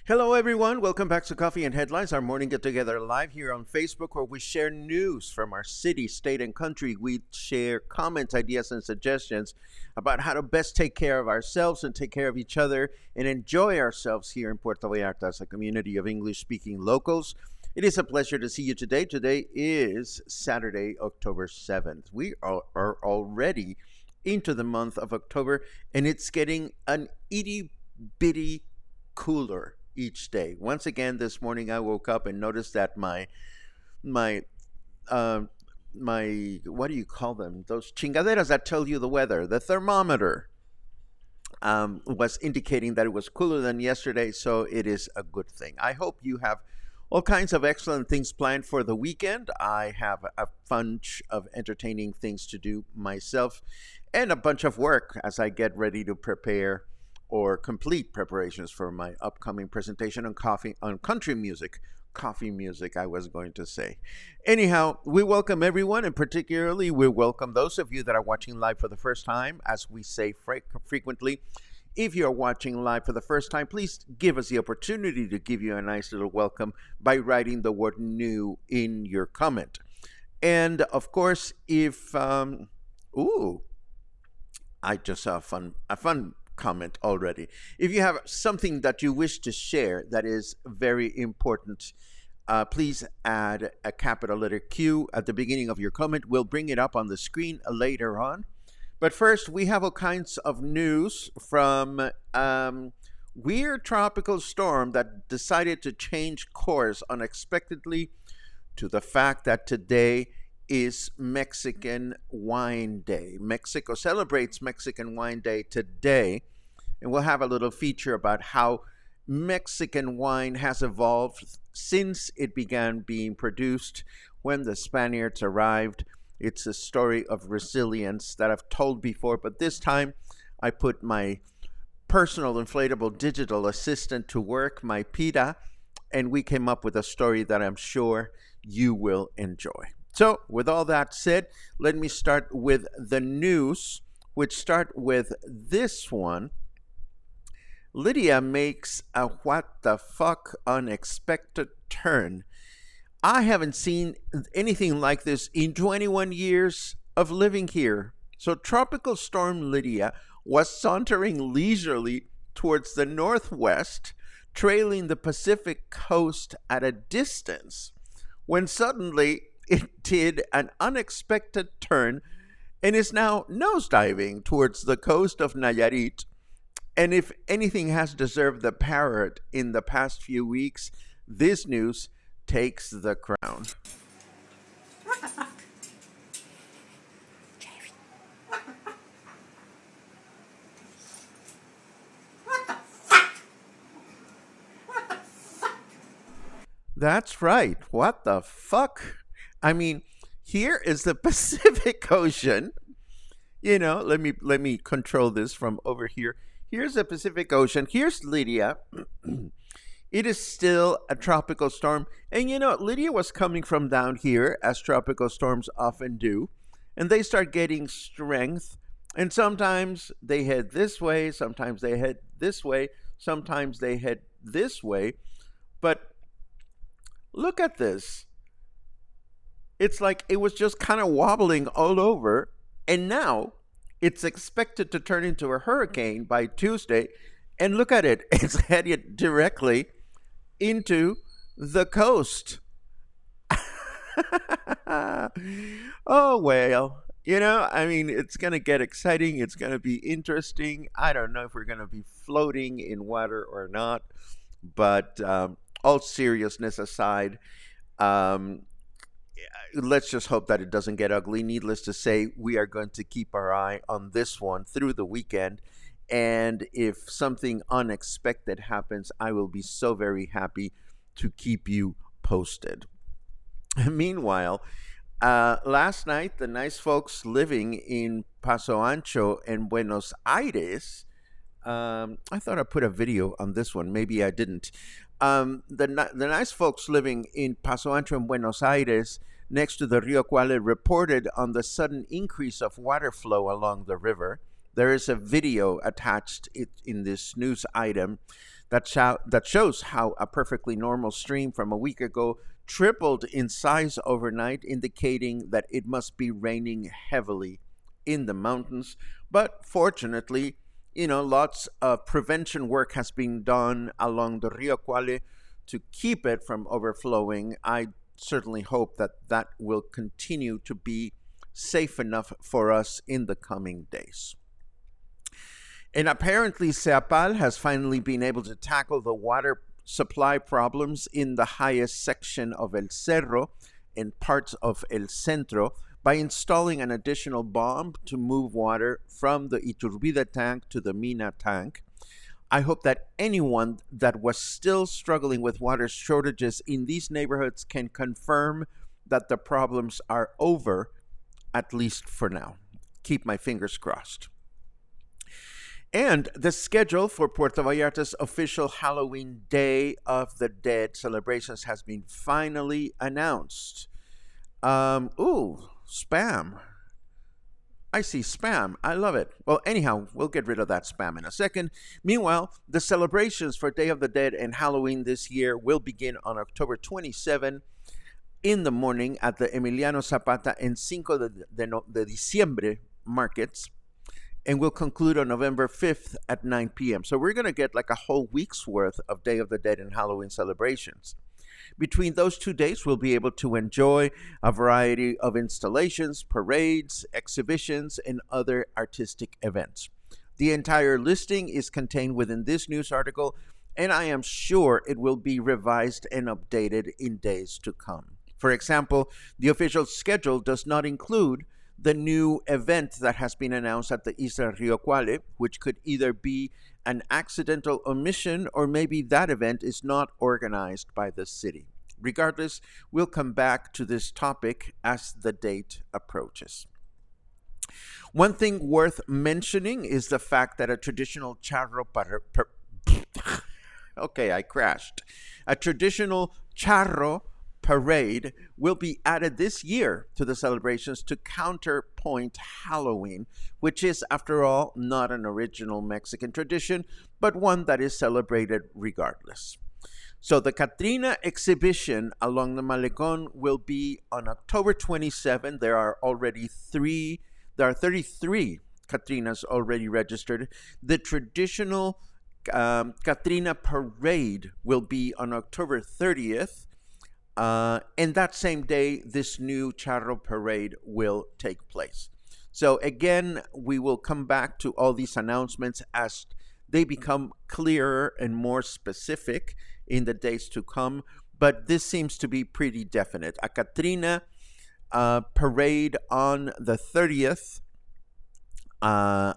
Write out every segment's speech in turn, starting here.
Hello, everyone. Welcome back to Coffee and Headlines, our morning get together live here on Facebook, where we share news from our city, state, and country. We share comments, ideas, and suggestions about how to best take care of ourselves and take care of each other and enjoy ourselves here in Puerto Vallarta as a community of English speaking locals. It is a pleasure to see you today. Today is Saturday, October 7th. We are already into the month of October, and it's getting an itty bitty cooler each day. Once again, this morning I woke up and noticed that my what do you call them? Those chingaderas that tell you the weather, the thermometer, was indicating that it was cooler than yesterday, so it is a good thing. I hope you have all kinds of excellent things planned for the weekend. I have a bunch of entertaining things to do myself and a bunch of work as I get ready to prepare or complete preparations for my upcoming presentation on country music. Coffee music, I was going to say. Anyhow, we welcome everyone, and particularly we welcome those of you that are watching live for the first time. As we say frequently, if you're watching live for the first time, please give us the opportunity to give you a nice little welcome by writing the word new in your comment. And of course, if I just saw a fun comment already. If you have something that you wish to share that is very important, please add a capital letter Q at the beginning of your comment. We'll bring it up on the screen later on. But first, we have all kinds of news from weird tropical storm that decided to change course unexpectedly, to the fact that today is Mexican Wine Day. Mexico celebrates Mexican Wine Day today, and we'll have a little feature about how Mexican wine has evolved since it began being produced when the Spaniards arrived. It's a story of resilience that I've told before, but this time I put my personal inflatable digital assistant to work, my PITA, and we came up with a story that I'm sure you will enjoy. So, with all that said, let me start with the news, which start with this one. Lydia makes a what the fuck unexpected turn. I haven't seen anything like this in 21 years of living here. So, Tropical Storm Lydia was sauntering leisurely towards the northwest, trailing the Pacific coast at a distance, when suddenly it did an unexpected turn and is now nosediving towards the coast of Nayarit. And if anything has deserved the parrot in the past few weeks, this news takes the crown. What the fuck? What the fuck? What the fuck? That's right. What the fuck? I mean, here is the Pacific Ocean. let me control this from over here. Here's the Pacific Ocean. Here's Lydia. It is still a tropical storm. And Lydia was coming from down here, as tropical storms often do. And they start getting strength. And sometimes they head this way, sometimes they head this way, sometimes they head this way. But look at this. It's like it was just kind of wobbling all over. And now it's expected to turn into a hurricane by Tuesday. And look at it, it's headed directly into the coast. Oh, well, I mean, it's going to get exciting. It's going to be interesting. I don't know if we're going to be floating in water or not. But all seriousness aside, um, let's just hope that it doesn't get ugly. Needless to say, we are going to keep our eye on this one through the weekend. And if something unexpected happens, I will be so very happy to keep you posted. Meanwhile, last night, the nice folks living in Paso Ancho and Buenos Aires, I thought I put a video on this one. Maybe I didn't. The nice folks living in Paso Ancho and Buenos Aires, next to the Rio Cuale, reported on the sudden increase of water flow along the river. There is a video attached in this news item that shows how a perfectly normal stream from a week ago tripled in size overnight, indicating that it must be raining heavily in the mountains. But fortunately, lots of prevention work has been done along the Rio Cuale to keep it from overflowing. I certainly hope that will continue to be safe enough for us in the coming days. And apparently, Ceapal has finally been able to tackle the water supply problems in the highest section of El Cerro and parts of El Centro by installing an additional bomb to move water from the Iturbide tank to the Mina tank. I hope that anyone that was still struggling with water shortages in these neighborhoods can confirm that the problems are over, at least for now. Keep my fingers crossed. And the schedule for Puerto Vallarta's official Halloween Day of the Dead celebrations has been finally announced. Spam. I see spam. I love it. Well, anyhow, we'll get rid of that spam in a second. Meanwhile, the celebrations for Day of the Dead and Halloween this year will begin on October 27 in the morning at the Emiliano Zapata and Cinco de Diciembre markets, and will conclude on November 5th at 9 p.m. So we're going to get like a whole week's worth of Day of the Dead and Halloween celebrations. Between those 2 days, we'll be able to enjoy a variety of installations, parades, exhibitions, and other artistic events. The entire listing is contained within this news article, and I am sure it will be revised and updated in days to come. For example, the official schedule does not include the new event that has been announced at the Isla Rio Cuale, which could either be an accidental omission or maybe that event is not organized by the city. Regardless, we'll come back to this topic as the date approaches. One thing worth mentioning is the fact that a traditional Charro okay, I crashed. A traditional Charro Parade will be added this year to the celebrations to counterpoint Halloween, which is, after all, not an original Mexican tradition, but one that is celebrated regardless. So the Catrina exhibition along the Malecon will be on October 27. There are 33 Catrinas already registered. The traditional Catrina Parade will be on October 30th. And that same day, this new Charro Parade will take place. So again, we will come back to all these announcements as they become clearer and more specific in the days to come. But this seems to be pretty definite. A Catrina parade on the 30th, a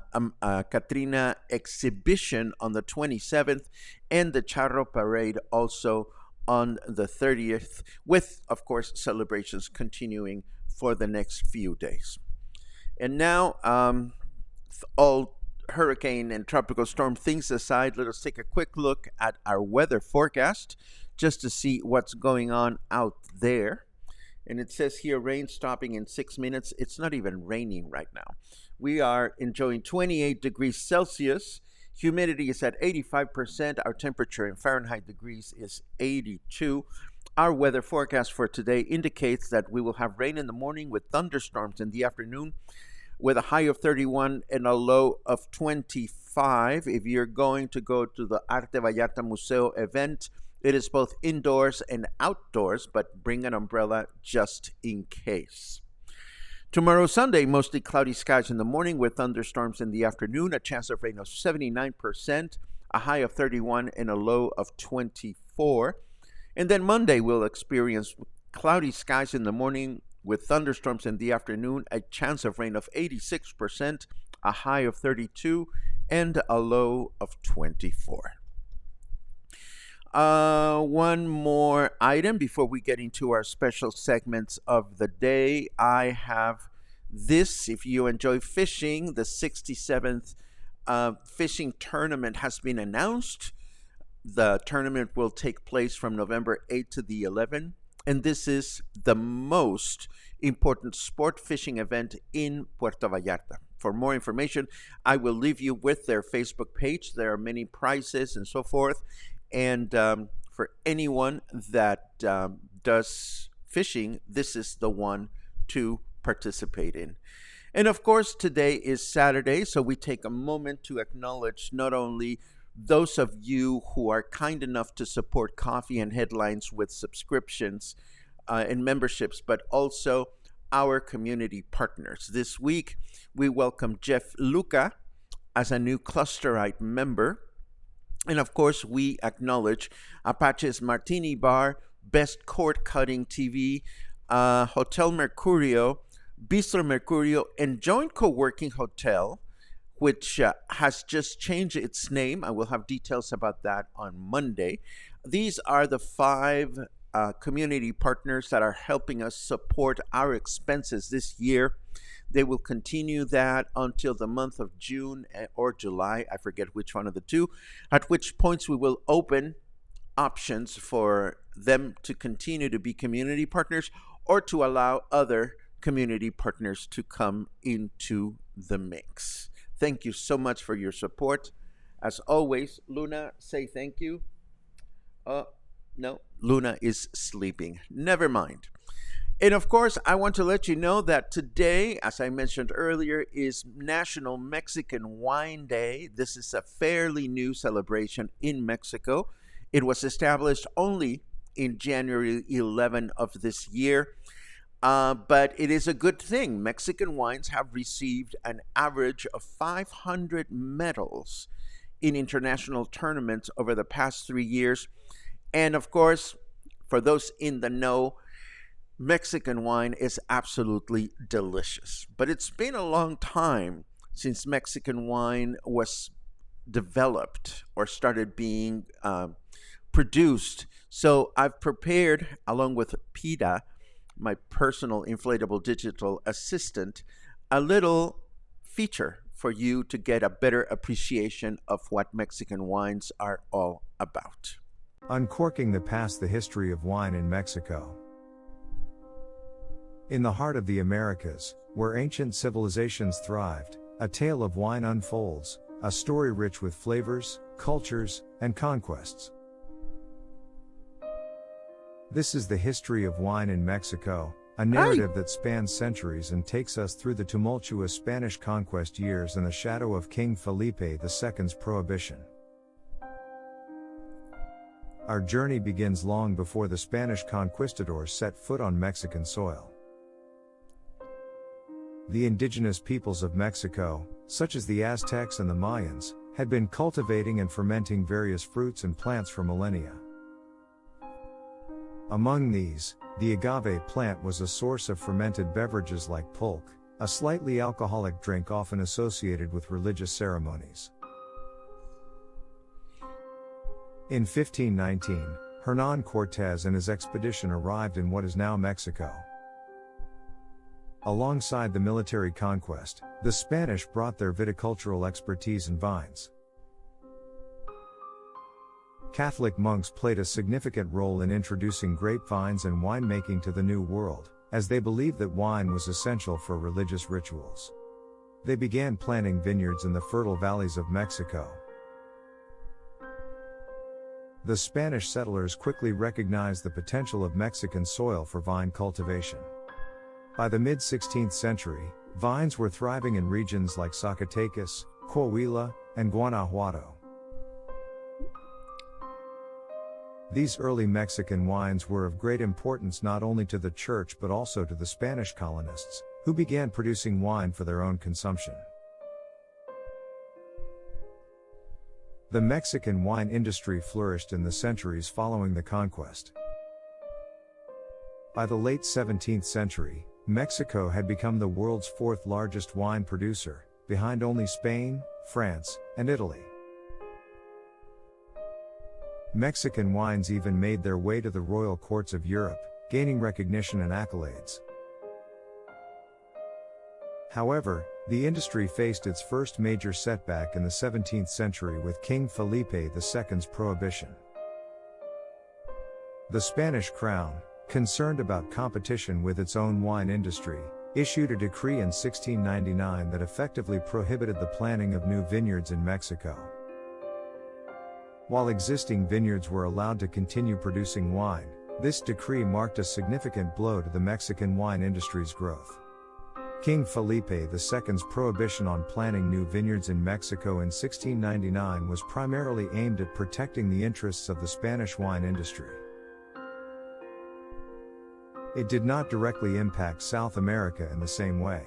Catrina exhibition on the 27th, and the Charro Parade also on the 30th, with, of course, celebrations continuing for the next few days. And now, all hurricane and tropical storm things aside, let us take a quick look at our weather forecast just to see what's going on out there. And it says here rain stopping in 6 minutes. It's not even raining right now. We are enjoying 28 degrees Celsius. Humidity is at 85%. Our temperature in Fahrenheit degrees is 82. Our weather forecast for today indicates that we will have rain in the morning with thunderstorms in the afternoon, with a high of 31 and a low of 25. If you're going to go to the Arte Vallarta Museo event, it is both indoors and outdoors, but bring an umbrella just in case. Tomorrow, Sunday, mostly cloudy skies in the morning with thunderstorms in the afternoon, a chance of rain of 79%, a high of 31 and a low of 24. And then Monday, we'll experience cloudy skies in the morning with thunderstorms in the afternoon, a chance of rain of 86%, a high of 32, and a low of 24. One more item before we get into our special segments of the day. I have this. If you enjoy fishing, the 67th fishing tournament has been announced. The tournament will take place from November 8th to the 11th. And this is the most important sport fishing event in Puerto Vallarta. For more information, I will leave you with their Facebook page. There are many prizes and so forth. And for anyone that does fishing, this is the one to participate in. And of course, today is Saturday, so we take a moment to acknowledge not only those of you who are kind enough to support Coffee and Headlines with subscriptions and memberships, but also our community partners. This week, we welcome Jeff Luca as a new Clusterite member. And of course, we acknowledge Apache's Martini Bar, Best Cord Cutting TV, Hotel Mercurio, Bistro Mercurio, and Joint Co-working Hotel, which has just changed its name. I will have details about that on Monday. These are the 5 community partners that are helping us support our expenses this year. They will continue that until the month of June or July. I forget which one of the two, at which points we will open options for them to continue to be community partners or to allow other community partners to come into the mix. Thank you so much for your support. As always, Luna, say thank you. No, Luna is sleeping. Never mind. And of course, I want to let you know that today, as I mentioned earlier, is National Mexican Wine Day. This is a fairly new celebration in Mexico. It was established only in January 11 of this year. But it is a good thing. Mexican wines have received an average of 500 medals in international tournaments over the past 3 years. And of course, for those in the know, Mexican wine is absolutely delicious. But it's been a long time since Mexican wine was developed or started being produced. So I've prepared, along with PETA, my personal inflatable digital assistant, a little feature for you to get a better appreciation of what Mexican wines are all about. Uncorking the Past: The History of Wine in Mexico. In the heart of the Americas, where ancient civilizations thrived, a tale of wine unfolds, a story rich with flavors, cultures, and conquests. This is the history of wine in Mexico, a narrative that spans centuries and takes us through the tumultuous Spanish conquest years and the shadow of King Felipe II's prohibition. Our journey begins long before the Spanish conquistadors set foot on Mexican soil. The indigenous peoples of Mexico, such as the Aztecs and the Mayans, had been cultivating and fermenting various fruits and plants for millennia. Among these, the agave plant was a source of fermented beverages like pulque, a slightly alcoholic drink often associated with religious ceremonies. In 1519, Hernán Cortés and his expedition arrived in what is now Mexico. Alongside the military conquest, the Spanish brought their viticultural expertise in vines. Catholic monks played a significant role in introducing grapevines and winemaking to the New World, as they believed that wine was essential for religious rituals. They began planting vineyards in the fertile valleys of Mexico. The Spanish settlers quickly recognized the potential of Mexican soil for vine cultivation. By the mid-16th century, vines were thriving in regions like Zacatecas, Coahuila, and Guanajuato. These early Mexican wines were of great importance not only to the church but also to the Spanish colonists, who began producing wine for their own consumption. The Mexican wine industry flourished in the centuries following the conquest. By the late 17th century, Mexico had become the world's fourth largest wine producer, behind only Spain, France, and Italy. Mexican wines even made their way to the royal courts of Europe, gaining recognition and accolades. However, the industry faced its first major setback in the 17th century with King Felipe II's prohibition. The Spanish crown, concerned about competition with its own wine industry, issued a decree in 1699 that effectively prohibited the planting of new vineyards in Mexico. While existing vineyards were allowed to continue producing wine, this decree marked a significant blow to the Mexican wine industry's growth. King Felipe II's prohibition on planting new vineyards in Mexico in 1699 was primarily aimed at protecting the interests of the Spanish wine industry. It did not directly impact South America in the same way.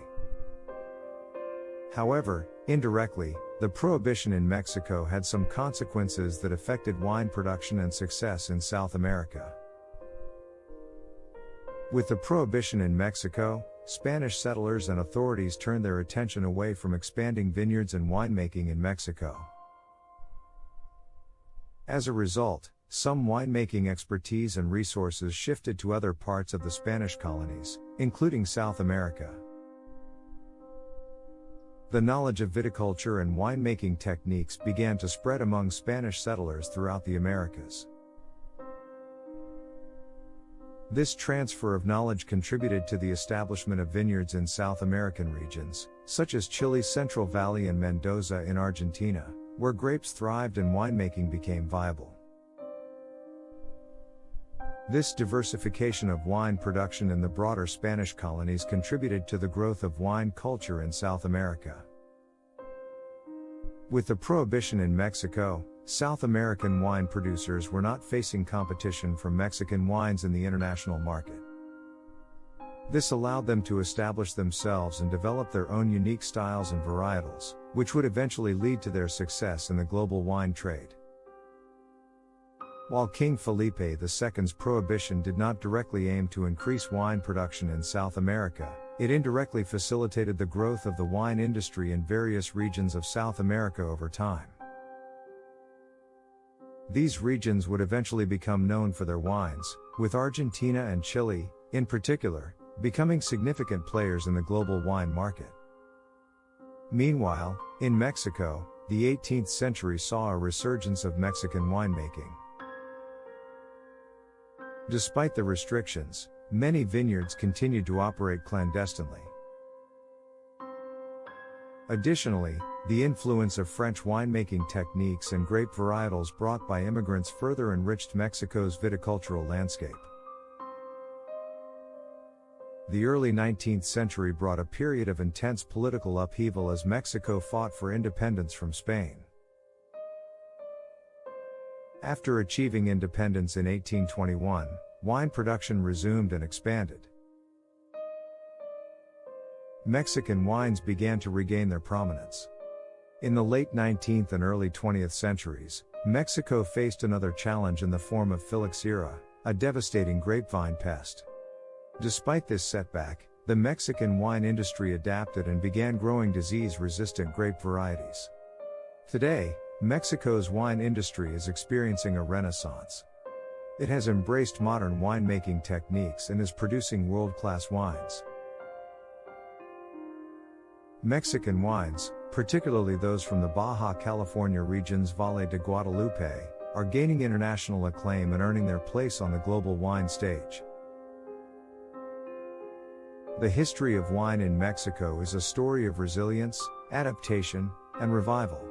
However, indirectly, the prohibition in Mexico had some consequences that affected wine production and success in South America. With the prohibition in Mexico, Spanish settlers and authorities turned their attention away from expanding vineyards and winemaking in Mexico. As a result, some winemaking expertise and resources shifted to other parts of the Spanish colonies, including South America. The knowledge of viticulture and winemaking techniques began to spread among Spanish settlers throughout the Americas. This transfer of knowledge contributed to the establishment of vineyards in South American regions, such as Chile's Central Valley and Mendoza in Argentina, where grapes thrived and winemaking became viable. This diversification of wine production in the broader Spanish colonies contributed to the growth of wine culture in South America. With the prohibition in Mexico, South American wine producers were not facing competition from Mexican wines in the international market. This allowed them to establish themselves and develop their own unique styles and varietals, which would eventually lead to their success in the global wine trade. While King Felipe II's prohibition did not directly aim to increase wine production in South America, it indirectly facilitated the growth of the wine industry in various regions of South America over time. These regions would eventually become known for their wines, with Argentina and Chile, in particular, becoming significant players in the global wine market. Meanwhile, in Mexico, the 18th century saw a resurgence of Mexican winemaking. Despite the restrictions, many vineyards continued to operate clandestinely. Additionally, the influence of French winemaking techniques and grape varietals brought by immigrants further enriched Mexico's viticultural landscape. The early 19th century brought a period of intense political upheaval as Mexico fought for independence from Spain. After achieving independence in 1821, wine production resumed and expanded. Mexican wines began to regain their prominence. In the late 19th and early 20th centuries, Mexico faced another challenge in the form of phylloxera, a devastating grapevine pest. Despite this setback, the Mexican wine industry adapted and began growing disease-resistant grape varieties. Today, Mexico's wine industry is experiencing a renaissance. It has embraced modern winemaking techniques and is producing world-class wines. Mexican wines, particularly those from the Baja California region's Valle de Guadalupe, are gaining international acclaim and earning their place on the global wine stage. The history of wine in Mexico is a story of resilience, adaptation, and revival.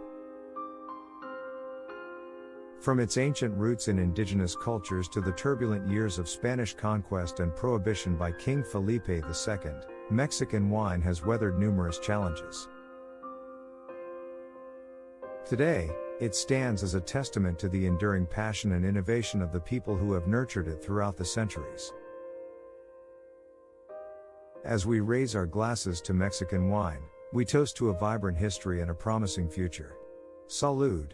From its ancient roots in indigenous cultures to the turbulent years of Spanish conquest and prohibition by King Felipe II, Mexican wine has weathered numerous challenges. Today, it stands as a testament to the enduring passion and innovation of the people who have nurtured it throughout the centuries. As we raise our glasses to Mexican wine, we toast to a vibrant history and a promising future. Salud!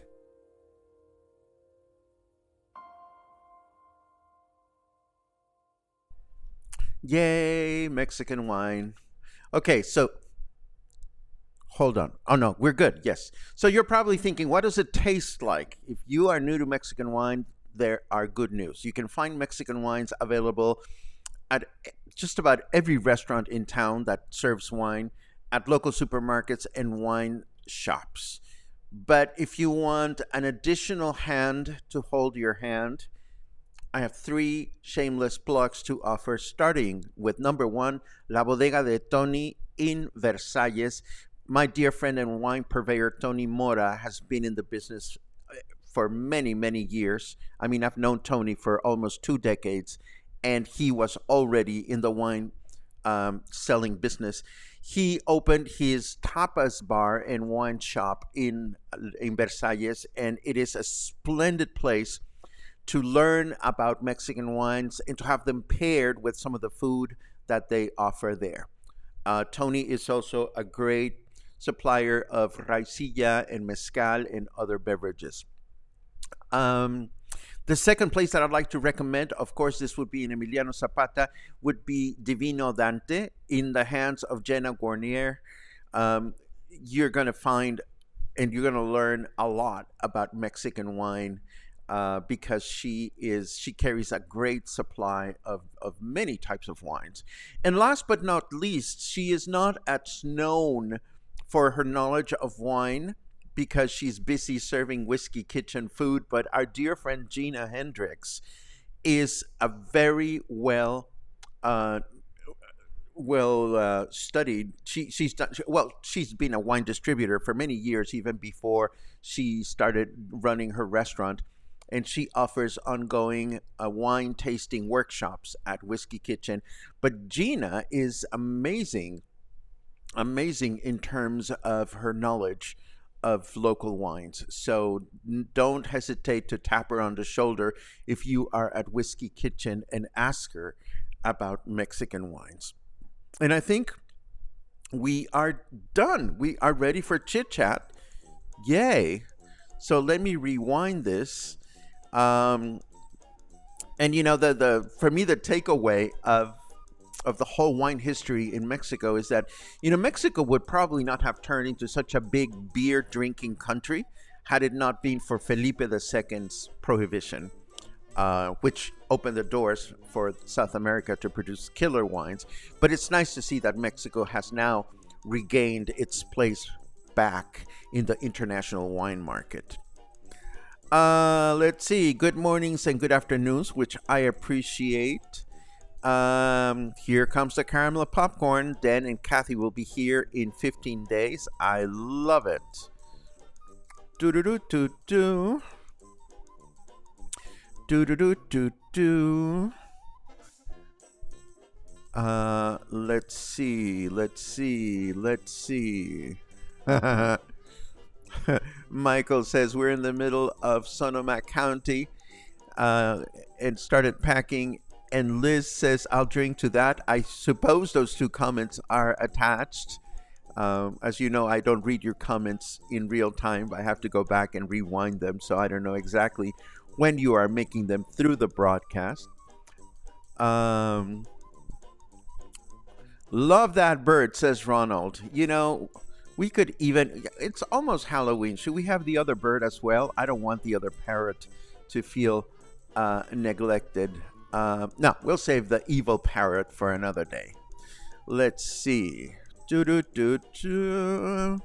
Yay, Mexican wine. Okay, so hold on. Oh no, we're good. Yes. So you're probably thinking, what does it taste like? If you are new to Mexican wine, there are good news. You can find Mexican wines available at just about every restaurant in town that serves wine, at local supermarkets and wine shops. But if you want an additional hand to hold your hand, I have three shameless plugs to offer, starting with number one, La Bodega de Tony in Versalles. My dear friend and wine purveyor, Tony Mora, has been in the business for many, many years. I mean, I've known Tony for almost 2 decades, and he was already in the wine selling business. He opened his tapas bar and wine shop in Versalles, and it is a splendid place to learn about Mexican wines and to have them paired with some of the food that they offer there. Tony is also a great supplier of raicilla and mezcal and other beverages. The second place that I'd like to recommend, of course, this would be in Emiliano Zapata, would be Divino Dante in the hands of Jenna Gournier. You're going to find and you're going to learn a lot about Mexican wine. Because she carries a great supply of many types of wines. And last but not least, she is not as known for her knowledge of wine because she's busy serving whiskey kitchen food, but our dear friend Gina Hendricks is a very studied. She's been a wine distributor for many years, even before she started running her restaurant. And she offers ongoing wine tasting workshops at Whiskey Kitchen. But Gina is amazing in terms of her knowledge of local wines. So don't hesitate to tap her on the shoulder if you are at Whiskey Kitchen and ask her about Mexican wines. And I think we are done. We are ready for Chit Chat. Yay. So let me rewind this. And you know, the for me the takeaway of the whole wine history in Mexico is that, you know, Mexico would probably not have turned into such a big beer drinking country had it not been for Felipe II's prohibition, which opened the doors for South America to produce killer wines. But it's nice to see that Mexico has now regained its place back in the international wine market. Let's see. Good mornings and good afternoons, which I appreciate. Here comes the caramel popcorn. Dan and Kathy will be here in 15 days. I love it. Do do do do do. Do do do do do. Let's see. Michael says we're in the middle of Sonoma County and started packing. And Liz says, I'll drink to that. I suppose those two comments are attached. As you know, I don't read your comments in real time. I have to go back and rewind them. So I don't know exactly when you are making them through the broadcast. Love that bird, says Ronald. You know, we could even, it's almost Halloween. Should we have the other bird as well? I don't want the other parrot to feel neglected. No, we'll save the evil parrot for another day. Let's see. Do, do, do, do.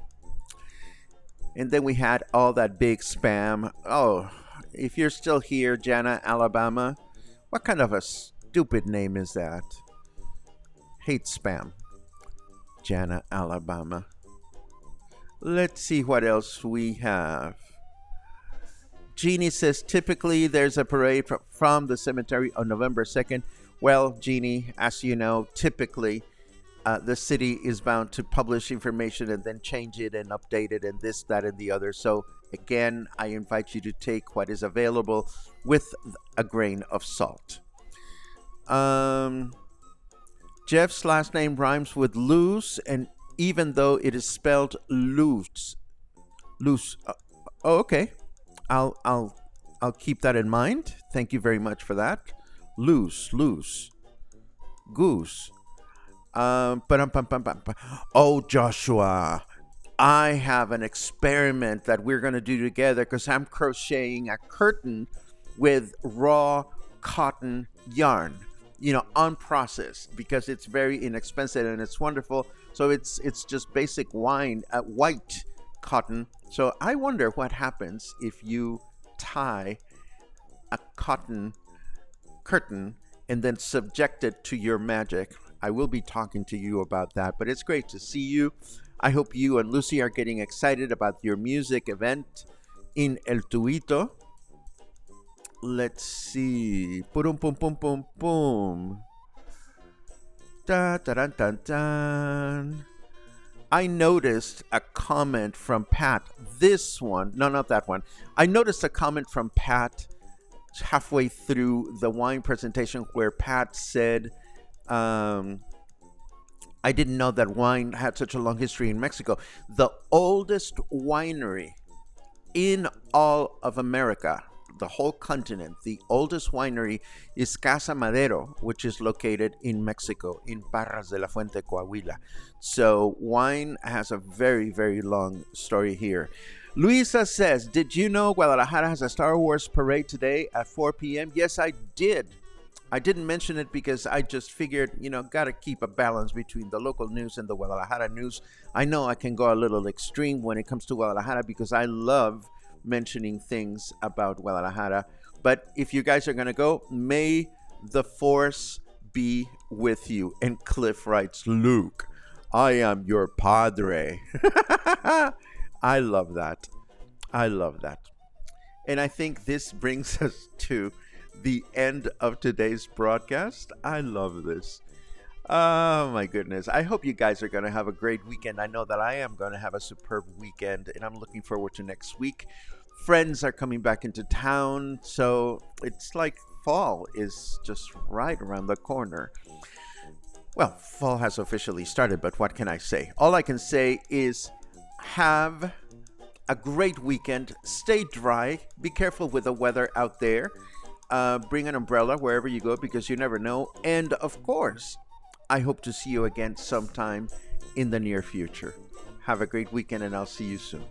And then we had all that big spam. Oh, if you're still here, Jana, Alabama, what kind of a stupid name is that? Hate spam. Jana, Alabama. Let's see what else we have. Jeannie says typically there's a parade from the cemetery on November 2nd. Well, Jeannie, as you know, typically the city is bound to publish information and then change it and update it and this, that, and the other. So again, I invite you to take what is available with a grain of salt. Jeff's last name rhymes with loose, and even though it is spelled loose. Okay. I'll keep that in mind. Thank you very much for that. Loose. Goose. Oh, Joshua, I have an experiment that we're going to do together because I'm crocheting a curtain with raw cotton yarn, unprocessed, because it's very inexpensive and it's wonderful. So it's just basic white cotton. So I wonder what happens if you tie a cotton curtain and then subject it to your magic. I will be talking to you about that, but it's great to see you. I hope you and Lucy are getting excited about your music event in El Tuito. Let's see. Pum pum pum pum pum. Da da da da da. I noticed a comment from Pat. This one, no, not that one. I noticed a comment from Pat halfway through the wine presentation where Pat said, I didn't know that wine had such a long history in Mexico. The oldest winery in all of America, the whole continent, the oldest winery is Casa Madero, which is located in Mexico, in Parras de la Fuente, Coahuila. So wine has a very, very long story here. Luisa says, did you know Guadalajara has a Star Wars parade today at 4 p.m.? Yes, I did. I didn't mention it because I just figured, got to keep a balance between the local news and the Guadalajara news. I know I can go a little extreme when it comes to Guadalajara because I love mentioning things about Guadalajara. But if you guys are going to go, may the force be with you. And Cliff writes, Luke, I am your padre. I love that. And I think this brings us to the end of today's broadcast. I love this. Oh my goodness. I hope you guys are going to have a great weekend. I know that I am going to have a superb weekend, and I'm looking forward to next week. Friends are coming back into town, so it's like fall is just right around the corner. Well, fall has officially started, but what can I say? All I can say is have a great weekend. Stay dry. Be careful with the weather out there. Bring an umbrella wherever you go because you never know. And of course, I hope to see you again sometime in the near future. Have a great weekend, and I'll see you soon.